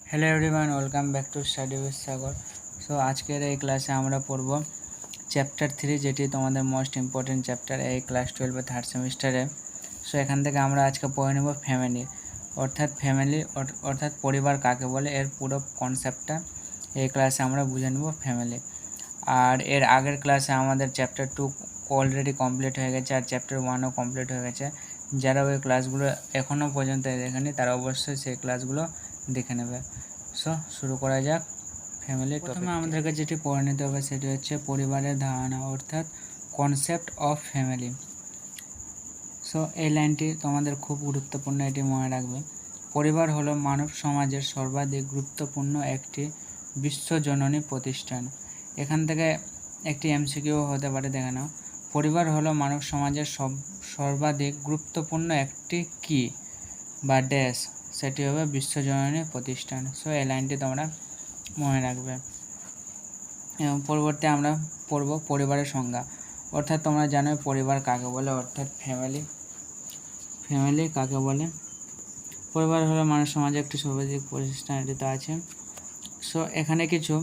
Hello everyone, welcome back to study with Sagar. So আজকের এই ক্লাসে আমরা পড়ব চ্যাপ্টার 3, যেটি তোমাদের মোস্ট ইম্পর্টেন্ট চ্যাপ্টার এই ক্লাস 12 থার্ড সেমিস্টারে। সো এখান থেকে আমরা আজকে পড়ে নেব ফ্যামিলি, অর্থাৎ পরিবার কাকে বলে, এর পুরো কনসেপ্টটা এই ক্লাসে আমরা বুঝে নেব ফ্যামিলি। আর এর আগের ক্লাসে আমাদের চ্যাপ্টার 2 অলরেডি কমপ্লিট হয়ে গেছে, আর চ্যাপ্টার 1ও কমপ্লিট হয়ে গেছে। যারা ওই ক্লাসগুলো এখনও পর্যন্ত দেখেনি তারা অবশ্যই সেই ক্লাসগুলো দেখে নেবে। সো শুরু করা যাক ফ্যামিলি। প্রথমে আমাদেরকে যেটি পড়ে নিতে হবে সেটি হচ্ছে পরিবারের ধারণা, অর্থাৎ কনসেপ্ট অফ ফ্যামিলি। সো এই লাইনটি তোমাদের খুব গুরুত্বপূর্ণ, এটি মনে রাখবে। পরিবার হলো মানব সমাজের সর্বাধিক গুরুত্বপূর্ণ একটি বিশ্বজননী প্রতিষ্ঠান। এখান থেকে একটি এমসিকিউ হতে পারে, দেখে নাও। পরিবার হলো মানব সমাজের সর্বাধিক গুরুত্বপূর্ণ একটি কি বা ড্যাশ, সেটি হবে বিশ্বজননী প্রতিষ্ঠান। সো এই লাইনটি তোমরা মনে রাখবে। এবং পরবর্তী আমরা পড়ব পরিবারের সংজ্ঞা, অর্থাৎ তোমরা জানো পরিবার কাকে বলে, অর্থাৎ ফ্যামিলি কাকে বলে। পরিবার হলো মানব সমাজের একটি সর্বাধিক প্রতিষ্ঠান, এটি তো আছে। সো এখানে কিছু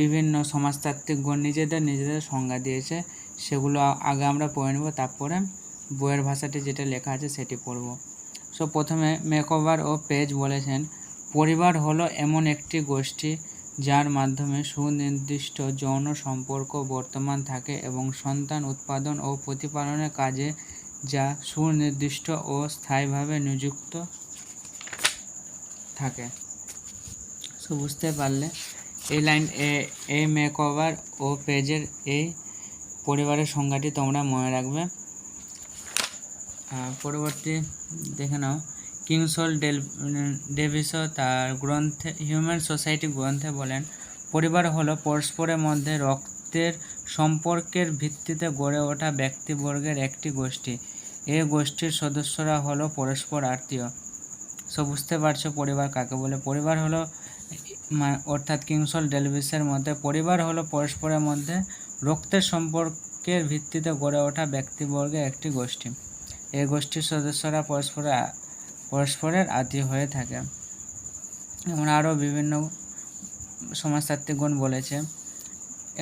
বিভিন্ন সমাজতাত্ত্বিকগণ নিজেদের সংজ্ঞা দিয়েছে, সেগুলো আগে আমরা পড়ে নেব, তারপরে বইয়ের ভাষাটি যেটা লেখা আছে সেটি পড়ব। সো প্রথমে মেকওভার ও পেজ বলেছেন, পরিবার হলো এমন একটি গোষ্ঠী যার মাধ্যমে সুনির্দিষ্ট যৌন সম্পর্ক বর্তমান থাকে এবং সন্তান উৎপাদন ও প্রতিপালনের কাজে যা সুনির্দিষ্ট ও স্থায়ীভাবে নিযুক্ত থাকে। সো বুঝতে পারলে এই লাইন এই মেকওভার ও পেজের এই পরিবারের সংজ্ঞাটি তোমরা মনে রাখবে। পরবর্তী দেখে নাও, কিংসল ডেভিসও তার গ্রন্থে হিউম্যান সোসাইটি গ্রন্থে বলেন, পরিবার হলো পরস্পরের মধ্যে রক্তের সম্পর্কের ভিত্তিতে গড়ে ওঠা ব্যক্তিবর্গের একটি গোষ্ঠী। এই গোষ্ঠীর সদস্যরা হলো পরস্পর আত্মীয়। সো বুঝতে পারছো পরিবার কাকে বলে। পরিবার হলো অর্থাৎ কিংসল ডেভিসের মধ্যে পরিবার হলো পরস্পরের মধ্যে রক্তের সম্পর্কের ভিত্তিতে গড়ে ওঠা ব্যক্তিবর্গের একটি গোষ্ঠী। এই গোষ্ঠীর সদস্যরা পরস্পরের আত্মীয় হয়ে থাকে। এমন আরও বিভিন্ন সমাজতাত্ত্বিকগণ বলেছে,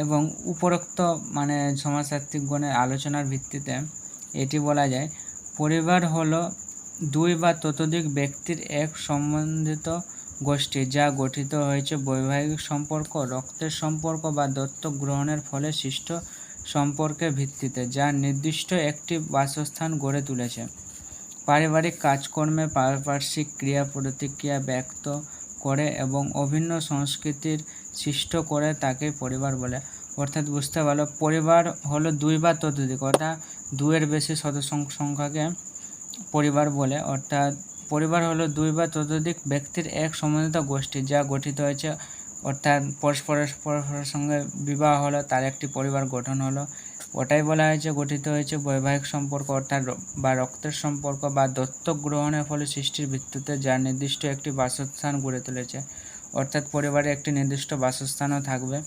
এবং উপরোক্ত সমাজতাত্ত্বিকগণের আলোচনার ভিত্তিতে এটি বলা যায়, পরিবার হলো দুই বা ততোধিক ব্যক্তির এক সম্বন্ধিত গোষ্ঠী যা গঠিত হয়েছে বৈবাহিক সম্পর্ক, রক্তের সম্পর্ক বা দত্তক গ্রহণের ফলে সৃষ্ট সম্পর্কের ভিত্তিতে, যা নির্দিষ্ট একটি বাসস্থান গড়ে তুলেছে। পারিবারিক কাজকর্মে পারিপার্শ্বিক ক্রিয়া প্রতিক্রিয়া ব্যক্ত করে এবং অভিন্ন সংস্কৃতির সৃষ্ট করে তাকে পরিবার বলে। অর্থাৎ বুঝতে পারলো পরিবার হলো দুই বা ততোধিক, অর্থাৎ দুইয়ের বেশি সদস্য সংখ্যাকে পরিবার বলে। অর্থাৎ পরিবার হলো দুই বা ততোধিক ব্যক্তির এক সমন্বিত গোষ্ঠী যা গঠিত হয়েছে, অর্থাৎ পরস্পরের সঙ্গে বিবাহ হলো, তার একটি পরিবার গঠন হলো, ওটাই বলা হয়েছে গঠিত হয়েছে বৈবাহিক সম্পর্ক অর্থাৎ বা রক্তের সম্পর্ক বা দত্তক গ্রহণের ফলে সৃষ্টির ভিত্তিতে যা নির্দিষ্ট একটি বাসস্থান গড়ে তুলেছে। অর্থাৎ পরিবারে একটি নির্দিষ্ট বাসস্থানও থাকবে।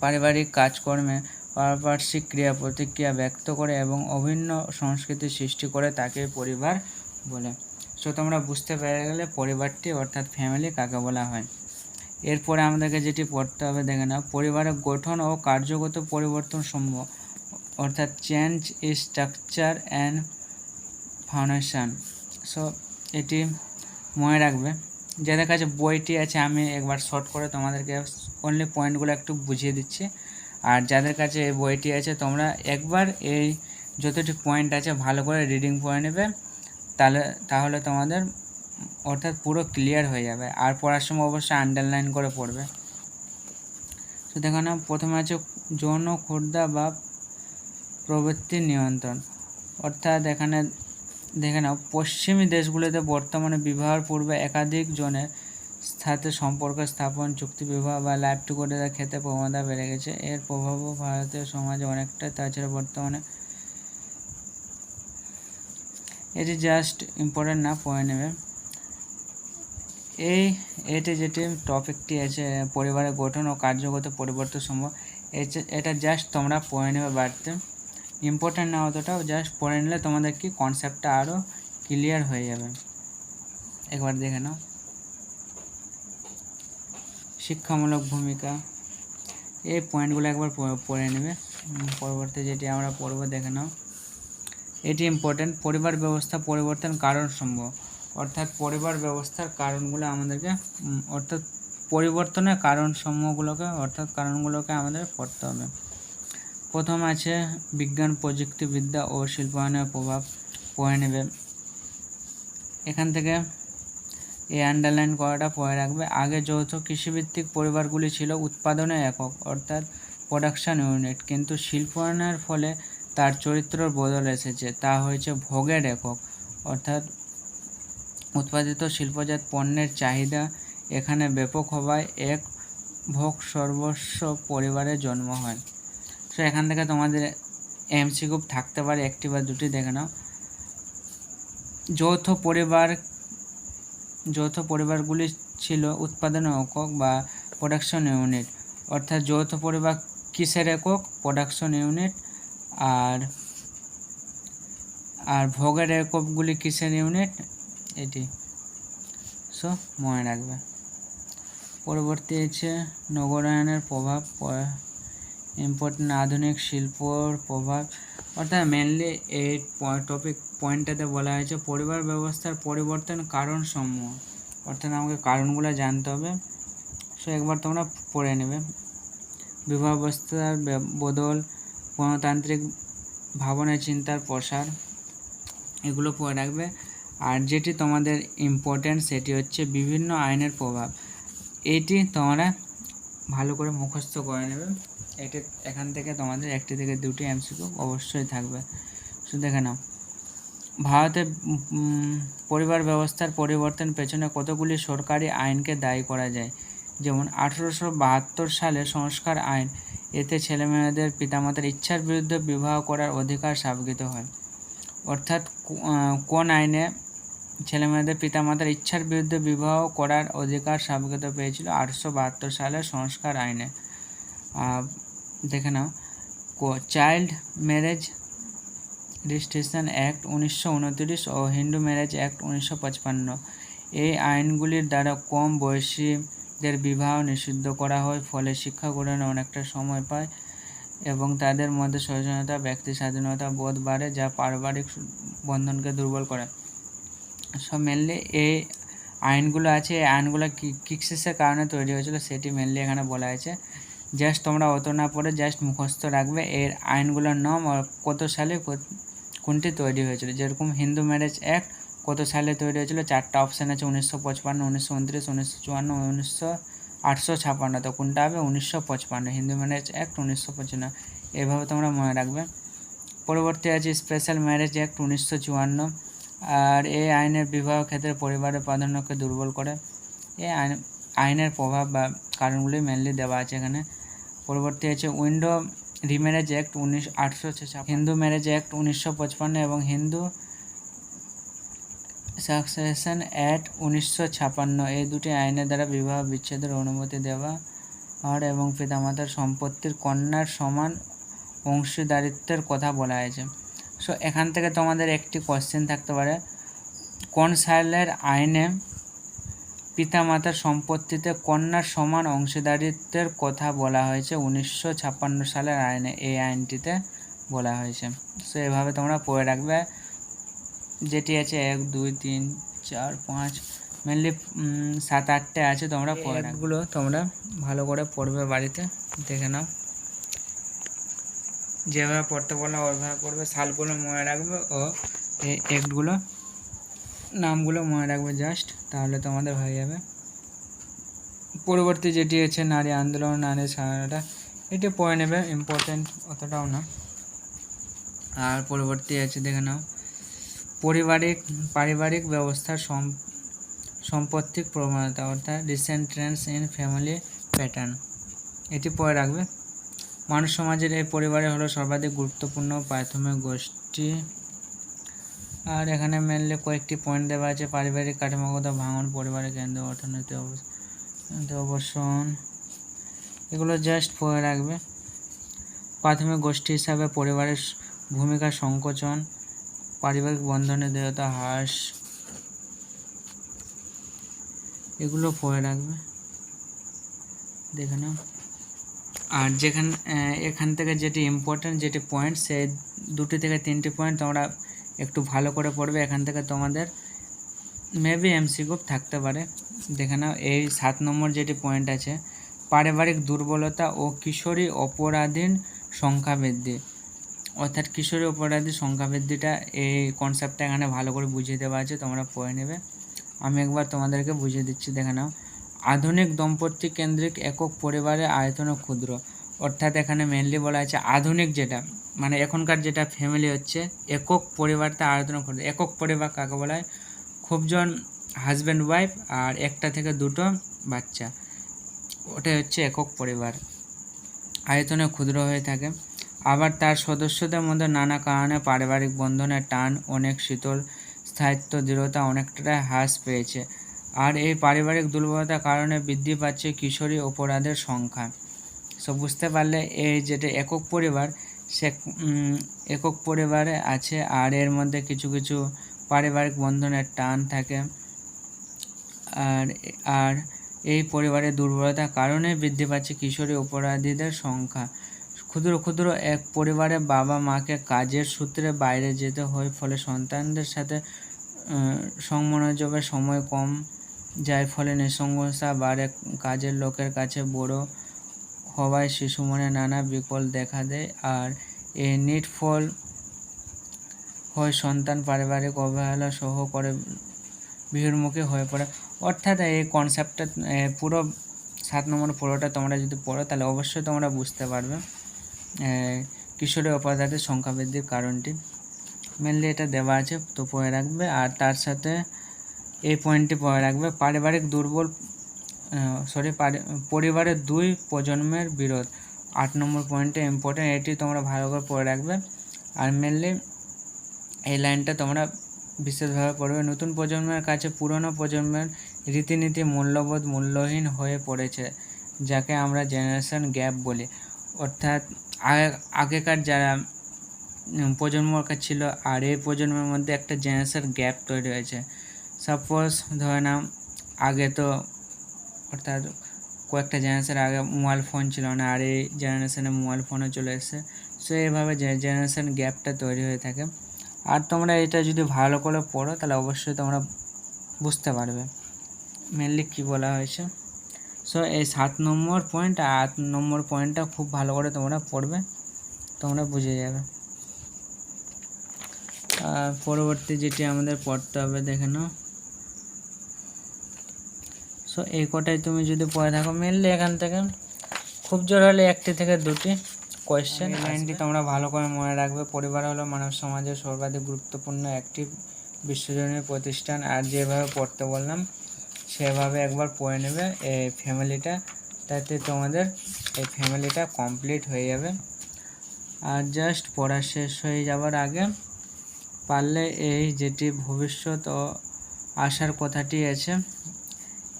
পারিবারিক কাজকর্মে পারিপার্শ্বিক ক্রিয়া প্রতিক্রিয়া ব্যক্ত করে এবং অভিন্ন সংস্কৃতি সৃষ্টি করে তাকে পরিবার বলে। সো তোমরা বুঝতে পেরে গেলে পরিবারটি অর্থাৎ ফ্যামিলি কাকে বলা হয়। এরপরে আমাদেরকে যেটি পড়তে হবে, দেখে নাও, পরিবারের গঠন ও কার্যগত পরিবর্তন সম্ভব, অর্থাৎ change is structure and foundation. So এটি মনে রাখবে। যাদের কাছে বইটি আছে আমি একবার শর্ট করে তোমাদেরকে অনলি পয়েন্টগুলো একটু বুঝিয়ে দিচ্ছি, আর যাদের কাছে এই বইটি আছে তোমরা একবার এই যতটি পয়েন্ট আছে ভালো করে রিডিং পড়ে নেবে, তাহলে তোমাদের অর্থাৎ পুরো ক্লিয়ার হয়ে যাবে। আর পড়ার সময় অবশ্যই আন্ডারলাইন করে পড়বে। তো দেখো না, প্রথমে আছে যৌন ক্ষুধা বা প্রবৃত্তি নিয়ন্ত্রণ। অর্থাৎ এখানে দেখে নাও, পশ্চিমী দেশগুলিতে বর্তমানে বিবাহের পূর্বে একাধিক জনের সাথে সম্পর্ক স্থাপন, চুক্তি বিবাহ বা লাইফ টুগেদার ক্ষেত্রে প্রবণতা বেড়ে গেছে। এর প্রভাবও ভারতীয় সমাজে অনেকটা। তাছাড়া বর্তমানে এটি জাস্ট ইম্পর্টেন্ট না, পড়ে নেবে। এটি যেটি টপিকটি আছে পরিবারের গঠন ও কার্যগত পরিবর্তন সম্ভব, এটা জাস্ট তোমরা পড়ে নেবে বাড়িতে, ইম্পর্টেন্ট না অতটাও, জাস্ট পড়ে নিলে তোমাদের কি কনসেপ্টটা আরও ক্লিয়ার হয়ে যাবে। একবার দেখে নাও। শিক্ষামূলক ভূমিকা। এই পয়েন্টগুলো একবার পড়ে নেবে। পরবর্তী যেটি আমরা পড়ব দেখে নাও। এটি ইম্পর্টেন্ট, পরিবার ব্যবস্থা পরিবর্তন কারণ সমূহ, অর্থাৎ পরিবার ব্যবস্থার কারণগুলো আমাদেরকে অর্থাৎ পরিবর্তনের কারণগুলোকে আমাদের পড়তে হবে। প্রথম আছে বিজ্ঞান প্রযুক্তিবিদ্যা ও শিল্পায়নের প্রভাব, পড়ে নেবে। এখান থেকে এই আন্ডারলাইন করাটা পড়ে রাখবে। আগে যৌথ কৃষিভিত্তিক পরিবারগুলি ছিল উৎপাদনের একক অর্থাৎ প্রোডাকশন ইউনিট, কিন্তু শিল্পায়নের ফলে তার চরিত্রের বদল এসেছে, তা হয়েছে ভোগের একক অর্থাৎ উৎপাদিত শিল্পজাত পণ্যের চাহিদা এখানে ব্যাপক হওয়ায় এক ভোগ সর্বস্ব পরিবারের জন্ম হয়। তো এখান থেকে তোমাদের এমসিকিউ থাকতে পারে একটি বা দুটি, দেখে নাও। যৌথ পরিবারগুলি ছিল উৎপাদনের একক বা প্রোডাকশন ইউনিট, অর্থাৎ যৌথ পরিবার কিসের একক? Production unit. আর ভোগের এককগুলি কিসের ইউনিট? এটি। সো মনে রাখবে। পরবর্তী আছে নগরায়নের প্রভাব, ইম্পর্টেন্ট আধুনিক শিল্পর প্রভাব, অর্থাৎ মেনলি এই পয়েন্টটাতে বলা হয়েছে পরিবার ব্যবস্থার পরিবর্তন কারণ সমূহ, অর্থাৎ আমাকে কারণগুলো জানতে হবে। সো একবার তোমরা পড়ে নেবে। বিবাহ ব্যবস্থার বদল, গণতান্ত্রিক ভাবনা চিন্তার প্রসার, এগুলো পড়ে রাখবে। আর যেটি তোমাদের ইম্পর্টেন্ট সেটি হচ্ছে বিভিন্ন আইনের প্রভাব, এটি তোমরা ভালো করে মুখস্থ করে নেবে। এটি এখান থেকে তোমাদের একটি থেকে দুটি এমসিকিউ অবশ্যই থাকবে। শুধু দেখে নাও। ভারতে পরিবার ব্যবস্থার পরিবর্তন পেছনে কতগুলি সরকারি আইনকে দায়ী করা যায়, যেমন 1872 সালে সংস্কার আইন, এতে ছেলেমেয়েদের পিতামাতার ইচ্ছার বিরুদ্ধে বিবাহ করার অধিকার স্বীকৃত হয়। অর্থাৎ কোন আইনে ছেলেমেয়েদের পিতামাতার ইচ্ছার বিরুদ্ধে বিবাহ করার অধিকার স্বীকৃত পেয়েছিল? 1872 সালের সংস্কার আইনে। দেখে নাও। চাইল্ড ম্যারেজ রেজিস্ট্রেশন অ্যাক্ট 1929 ও হিন্দু ম্যারেজ অ্যাক্ট 1955, এই আইনগুলির দ্বারা কম বয়সীদের বিবাহ নিষিদ্ধ করা হয়, ফলে শিক্ষা গ্রহণে অনেকটা সময় পায় এবং তাদের মধ্যে সচেতনতা, ব্যক্তি স্বাধীনতা বোধ বাড়ে, যা পারিবারিক বন্ধনকে দুর্বল করে। সব মেনলি এই আইনগুলো আছে, এই আইনগুলো কিসের কারণে তৈরি হয়েছিল সেটি মেনলি এখানে বলা হয়েছে। জাস্ট তোমরা অত না পড়ে জাস্ট মুখস্থ রাখবে এর আইনগুলোর নাম আর কত সালে কোনটি তৈরি হয়েছিল। যেরকম হিন্দু ম্যারেজ অ্যাক্ট কত সালে তৈরি হয়েছিল? 4টা অপশান আছে, 1955, 1929, 1954, 1856। তো কোনটা হবে? 1955, হিন্দু ম্যারেজ অ্যাক্ট 1955। এইভাবে তোমরা মনে রাখবে। পরবর্তী আছে স্পেশাল ম্যারেজ অ্যাক্ট 1954, আর এই আইনের বিবাহ ক্ষেত্রে পরিবারের প্রাধান্যকে দুর্বল করে। এই আইনের প্রভাব বা কারণগুলি মেনলি দেওয়া আছে এখানে। পরবর্তী আছে window remarriage act 1856, Hindu marriage act 1955 এবং হিন্দু সাকসেশন অ্যাক্ট 1956, এই দুটি আইনের দ্বারা বিবাহ বিচ্ছেদের অনুমতি দেওয়া আর এবং পিতামাতার সম্পত্তির কন্যার সমান অংশীদারিত্বের কথা বলা হয়েছে। সো এখান থেকে তোমাদের একটি কোশ্চেন থাকতে পারে, কোন সালের আইনে পিতামাতার সম্পত্তিতে কন্যার সমান অংশীদারিত্বের কথা বলা হয়েছে? 1956 সালের আইনে এই আইনটিতে বলা হয়েছে। সো এভাবে তোমরা পড়ে রাখবে। যেটি আছে 1, 2, 3, 4, 5, মেনলি 7-8টে আছে, তোমরা পড়ে রাখগুলো তোমরা ভালো করে পড়বে বাড়িতে, দেখে নাও। যেভাবে পড়তে বললাম ওইভাবে পড়বে, সালগুলো মনে রাখবে ও এই অ্যাক্টগুলো নামগুলো মনে রাখবে জাস্ট, তাহলে তোমাদের হয়ে যাবে। পরবর্তী যেটি আছে নারী আন্দোলন, নারী স্বাধীনতা, এটি পড়ে নেবে, ইম্পর্টেন্ট অতটাও না। আর পরবর্তী আছে দেখে নাও পারিবারিক ব্যবস্থার সম্পত্তিক প্রবণতা, অর্থাৎ recent Trends in family pattern, এটি পড়ে রাখবে। মানুষ সমাজের এই পরিবারে হলো সর্বাধিক গুরুত্বপূর্ণ প্রাথমিক গোষ্ঠী। আর এখানে মেনলি কয়েকটি পয়েন্ট দেওয়া আছে, পারিবারিক কাঠামোগত ভাঙন, পরিবারের কেন্দ্র, অর্থনৈতিক অবসান, এগুলো জাস্ট পড়ে রাখবে। প্রাথমিক গোষ্ঠী হিসাবে পরিবারের ভূমিকা সংকোচন, পারিবারিক বন্ধনের দৃঢ়তা হ্রাস, এগুলো পড়ে রাখবে। দেখে নাও। আর এখান থেকে যেটি ইম্পর্টেন্ট যেটি পয়েন্ট, সেই 2 থেকে 3টি পয়েন্ট তোমরা একটু ভালো করে পড়বে। এখান থেকে তোমাদের মেবি এমসিকিউ থাকতে পারে। দেখে নাও, এই 7 নম্বর যেটি পয়েন্ট আছে, পারিবারিক দুর্বলতা ও কিশোরী অপরাধীর সংখ্যা বৃদ্ধি। অর্থাৎ কিশোরী অপরাধীর সংখ্যা বৃদ্ধিটা, এই কনসেপ্টটা এখানে ভালো করে বুঝিয়ে দেওয়া আছে, তোমরা পড়ে নেবে। আমি একবার তোমাদেরকে বুঝিয়ে দিচ্ছি, দেখে নাও। আধুনিক দম্পতি কেন্দ্রিক একক পরিবারের আয়তন ক্ষুদ্র। অর্থাৎ এখানে মেনলি বলা আছে আধুনিক যেটা, মানে এখনকার যেটা ফ্যামিলি হচ্ছে একক পরিবারটা আয়তন ক্ষুদ্র। একক পরিবার কাকে বলা হয়? খুবজন হাজব্যান্ড ওয়াইফ আর 1টা থেকে 2টো বাচ্চা, ওটাই হচ্ছে একক পরিবার, আয়তনে ক্ষুদ্র হয়ে থাকে। আবার তার সদস্যদের মধ্যে নানা কারণে পারিবারিক বন্ধনের টান অনেক শীতল, স্থায়িত্ব দৃঢ়তা অনেকটা হ্রাস পেয়েছে। আর এই পারিবারিক দুর্বলতার কারণে বৃদ্ধি পাচ্ছে কিশোরী অপরাধের সংখ্যা। সো বুঝতে পারলে, এই যেটা একক পরিবার, সে একক পরিবারে আছে, আর এর মধ্যে কিছু কিছু পারিবারিক বন্ধনের টান থাকে, আর এই পরিবারের দুর্বলতার কারণে বৃদ্ধি পাচ্ছে কিশোরী অপরাধীদের সংখ্যা। ক্ষুদ্র ক্ষুদ্র এক পরিবারে বাবা মাকে কাজের সূত্রে বাইরে যেতে হয়, ফলে সন্তানদের সাথে সংমনোযোগের সময় কম যায়, ফলে নৃশংসতা বাড়ে, কাজের লোকের কাছে বড় হওয়ায় শিশু মনে নানা বিকল দেখা দেয়, আর এই নিটফল হয় সন্তান পারিবারিক অবহেলা সহ করে বিহুর্মুখী হয়ে পড়ে। অর্থাৎ এই কনসেপ্টটা পুরো 7 নম্বর পুরোটা তোমরা যদি পড়ো, তাহলে অবশ্যই তোমরা বুঝতে পারবে কিশোরী অপরাধের সংখ্যা বৃদ্ধির কারণটি। মেনলি এটা দেওয়া আছে, তো পড়ে রাখবে। আর তার সাথে এই পয়েন্টটি পড়ে রাখবে, পরিবারের 2 প্রজন্মের বিরোধ। 8 নম্বর পয়েন্টে ইম্পর্টেন্ট, এটি তোমরা ভালো করে পড়ে রাখবে। আর মেনলি এই লাইনটা তোমরা বিশেষভাবে পড়বে। নতুন প্রজন্মের কাছে পুরনো প্রজন্মের রীতিনীতি মূল্যবোধ মূল্যহীন হয়ে পড়েছে, যাকে আমরা জেনারেশন গ্যাপ বলি। অর্থাৎ আগেকার যারা প্রজন্ম ছিল আর এই প্রজন্মের মধ্যে একটা জেনারেশন গ্যাপ তৈরি হয়েছে। সাপোজ ধরে নাও, আগে তো অর্থাৎ কয়েকটা জেনারেশন আগে মোবাইল ফোন ছিল না, আর এই জেনারেশনে মোবাইল ফোনও চলে এসেছে। সো এইভাবে জেনারেশন গ্যাপটা তৈরি হয়ে থাকে। আর তোমরা এটা যদি ভালো করে পড়ো, তাহলে অবশ্যই তোমরা বুঝতে পারবে মেনলি কী বলা হয়েছে। সো এই 7 নম্বর পয়েন্ট আর 8 নম্বর পয়েন্টটা খুব ভালো করে তোমরা পড়বে, তোমরা বুঝে যাবে। আর পরবর্তী যেটি আমাদের পড়তে হবে, দেখে নাও। সো এই কটাই তুমি যদি পড়ে থাকো, মেনলি এখান থেকে খুব জোর হলে 1টি থেকে 2টি কোয়েশ্চেন। এই লাইনটি তোমরা ভালো করে মনে রাখবে, পরিবার হলো মানব সমাজের সর্বাধিক গুরুত্বপূর্ণ একটি বিশ্বজনীন প্রতিষ্ঠান। আর যেভাবে পড়তে বললাম সেভাবে একবার পড়ে নেবে এই ফ্যামিলিটা, তাতে তোমাদের এই ফ্যামিলিটা কমপ্লিট হয়ে যাবে। আর জাস্ট পড়া শেষ হয়ে যাওয়ার আগে পারলে এই যেটি ভবিষ্যৎ ও আশার কথাটি আছে,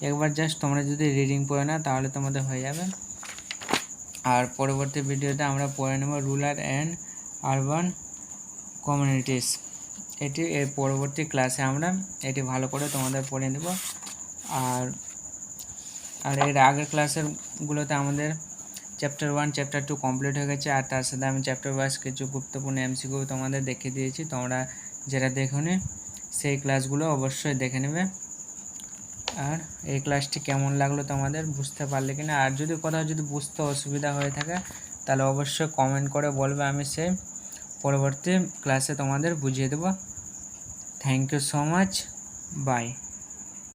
একবার জাস্ট তোমরা যদি রিডিং পড়ে না, তাহলে তোমাদের হয়ে যাবে। আর পরবর্তী ভিডিওতে আমরা পড়ে নেব রুরাল অ্যান্ড আরবান কমিউনিটিস। এটি এর পরবর্তী ক্লাসে আমরা এটি ভালো করে তোমাদের পড়ে নেব। আর এর আগের ক্লাসেরগুলোতে আমাদের চ্যাপ্টার 1 চ্যাপ্টার 2 কমপ্লিট হয়ে গেছে, আর তার সাথে আমি চ্যাপ্টার ওয়াইজ কিছু গুরুত্বপূর্ণ এমসিকিউ তোমাদের দেখিয়ে দিয়েছি। তোমরা যেটা দেখোনি সেই ক্লাসগুলো অবশ্যই দেখে নেবে। আর এই ক্লাসটি কেমন লাগলো তোমাদের, বুঝতে পারলে কিনা, আর যদি কোথাও যদি বুঝতে অসুবিধা হয়ে থাকে, তাহলে অবশ্যই কমেন্ট করে বলবে, আমি সেই পরবর্তী ক্লাসে তোমাদের বুঝিয়ে দেবো। Thank you so much, by.